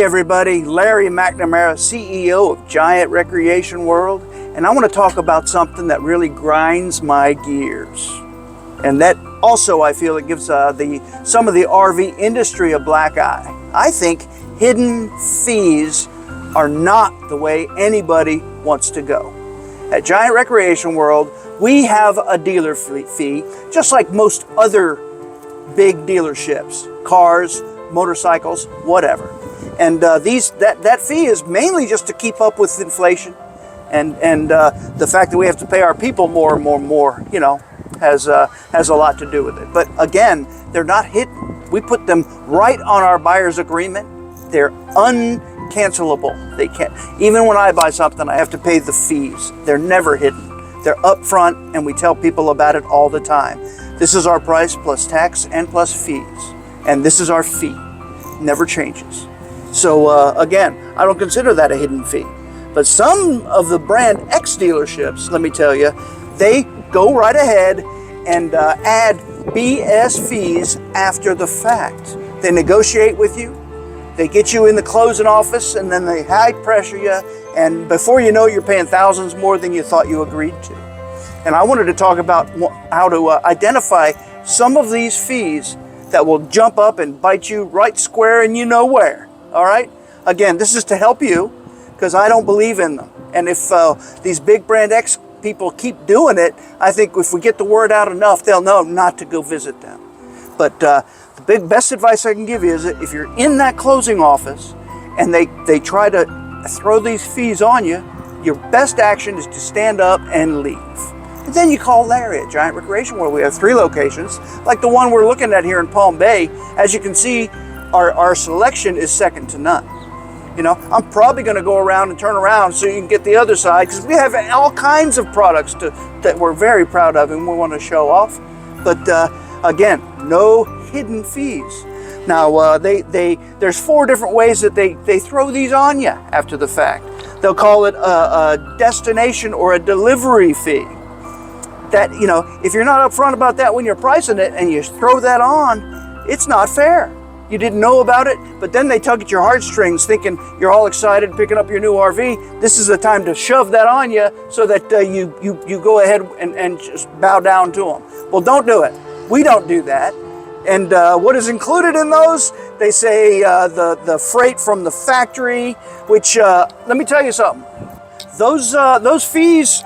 everybody, Larry McNamara, CEO of Giant Recreation World, and I want to talk about something that really grinds my gears. And that also, I feel, it gives some of the RV industry a black eye. I think hidden fees are not the way anybody wants to go. At Giant Recreation World, we have a dealer fee, just like most other big dealerships, cars, motorcycles, whatever. And that fee is mainly just to keep up with inflation, and the fact that we have to pay our people more and more, you know, has a lot to do with it. But again, they're not hidden. We put them right on our buyer's agreement. They're uncancelable. They can't. Even when I buy something, I have to pay the fees. They're never hidden. They're upfront, and we tell people about it all the time. This is our price plus tax and plus fees, and this is our fee. Never changes. So again, I don't consider that a hidden fee. But some of the brand X dealerships, let me tell you, they go right ahead and add BS fees after the fact. They negotiate with you, they get you in the closing office, and then they high pressure you, and before you know it, you're paying thousands more than you thought you agreed to. And I wanted to talk about how to identify some of these fees that will jump up and bite you right square and you know where. All right? Again, this is to help you because I don't believe in them. And if these big brand X people keep doing it, I think if we get the word out enough, they'll know not to go visit them. But the best advice I can give you is that if you're in that closing office and they try to throw these fees on you, your best action is to stand up and leave. And then you call Larry at Giant Recreation World. We have 3 locations, like the one we're looking at here in Palm Bay. As you can see, our selection is second to none. You know, I'm probably going to go around and turn around so you can get the other side, because we have all kinds of products that we're very proud of and we want to show off. But again, no hidden fees. Now, there's 4 different ways that they throw these on you after the fact. They'll call it a destination or a delivery fee. That, you know, if you're not upfront about that when you're pricing it and you throw that on, it's not fair. You didn't know about it, but then they tug at your heartstrings thinking you're all excited picking up your new RV. This is the time to shove that on you so that you go ahead and just bow down to them. Well, don't do it. We don't do that. And what is included in those? They say the freight from the factory, which let me tell you something. Those fees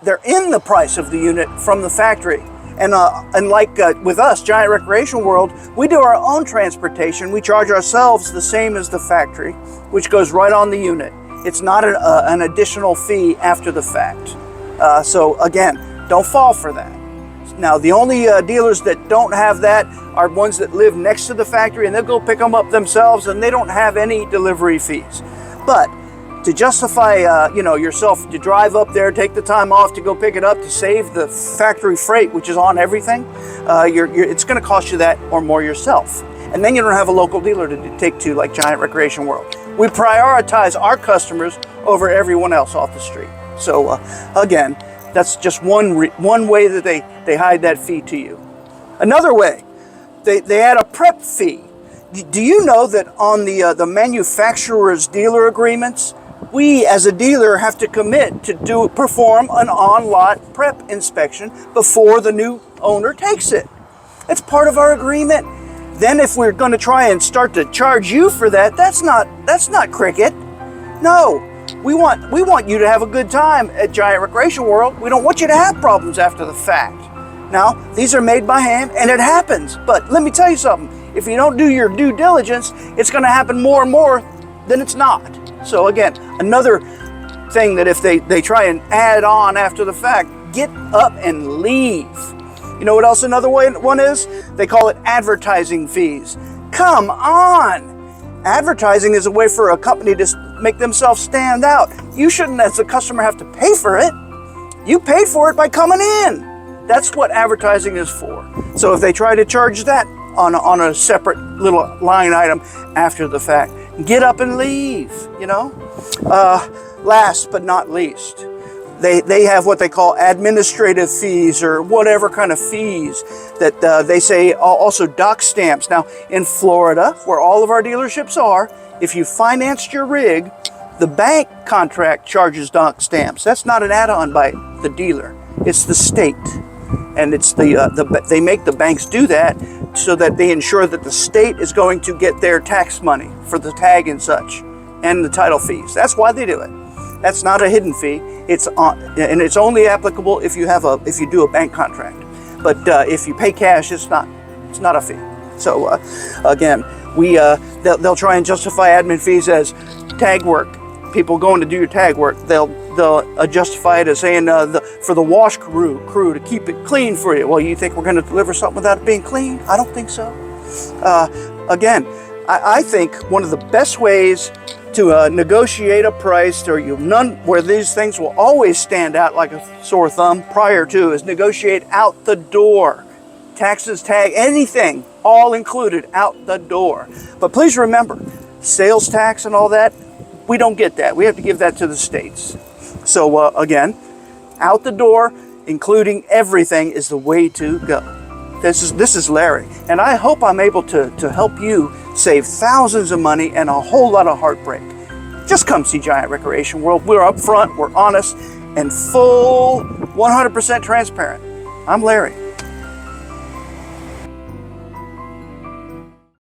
they're in the price of the unit from the factory. And like with us, Giant Recreation World, we do our own transportation. We charge ourselves the same as the factory, which goes right on the unit. It's not an additional fee after the fact. So again, don't fall for that. Now, the only dealers that don't have that are ones that live next to the factory, and they'll go pick them up themselves, and they don't have any delivery fees. But to justify, yourself to drive up there, take the time off to go pick it up to save the factory freight, which is on everything, it's going to cost you that or more yourself. And then you don't have a local dealer to take to like Giant Recreation World. We prioritize our customers over everyone else off the street. So again, that's just one way that they hide that fee to you. Another way, they add a prep fee. Do you know that on the manufacturer's dealer agreements, we as a dealer have to commit to perform an on-lot prep inspection before the new owner takes it? It's part of our agreement. Then if we're going to try and start to charge you for that, that's not cricket. No, we want you to have a good time at Giant Recreation World. We don't want you to have problems after the fact. Now, these are made by hand and it happens. But let me tell you something. If you don't do your due diligence, it's going to happen more and more than it's not. So again, another thing that if they try and add on after the fact, get up and leave. You know what else another one is? They call it advertising fees. Come on! Advertising is a way for a company to make themselves stand out. You shouldn't, as a customer, have to pay for it. You paid for it by coming in. That's what advertising is for. So if they try to charge that on a separate little line item after the fact, get up and leave, you know? Last but not least, They have what they call administrative fees or whatever kind of fees that they say, also dock stamps. Now, in Florida, where all of our dealerships are, if you financed your rig, the bank contract charges dock stamps. That's not an add-on by the dealer. It's the state. And it's they make the banks do that so that they ensure that the state is going to get their tax money for the tag and such, and the title fees. That's why they do it. That's not a hidden fee. It's and it's only applicable if you do a bank contract. But if you pay cash, it's not a fee. So again, they'll try and justify admin fees as tag work. People going to do your tag work, they'll justify it as saying for the wash crew to keep it clean for you. Well, you think we're going to deliver something without it being clean? I don't think so. Again, I think one of the best ways to negotiate a price where these things will always stand out like a sore thumb prior to is negotiate out the door. Taxes, tag, anything, all included out the door. But please remember, sales tax and all that, we don't get that. We have to give that to the states. So again, out the door, including everything, is the way to go. This is Larry, and I hope I'm able to help you save thousands of money and a whole lot of heartbreak. Just come see Giant Recreation World. We're upfront, we're honest, and full 100% transparent. I'm Larry.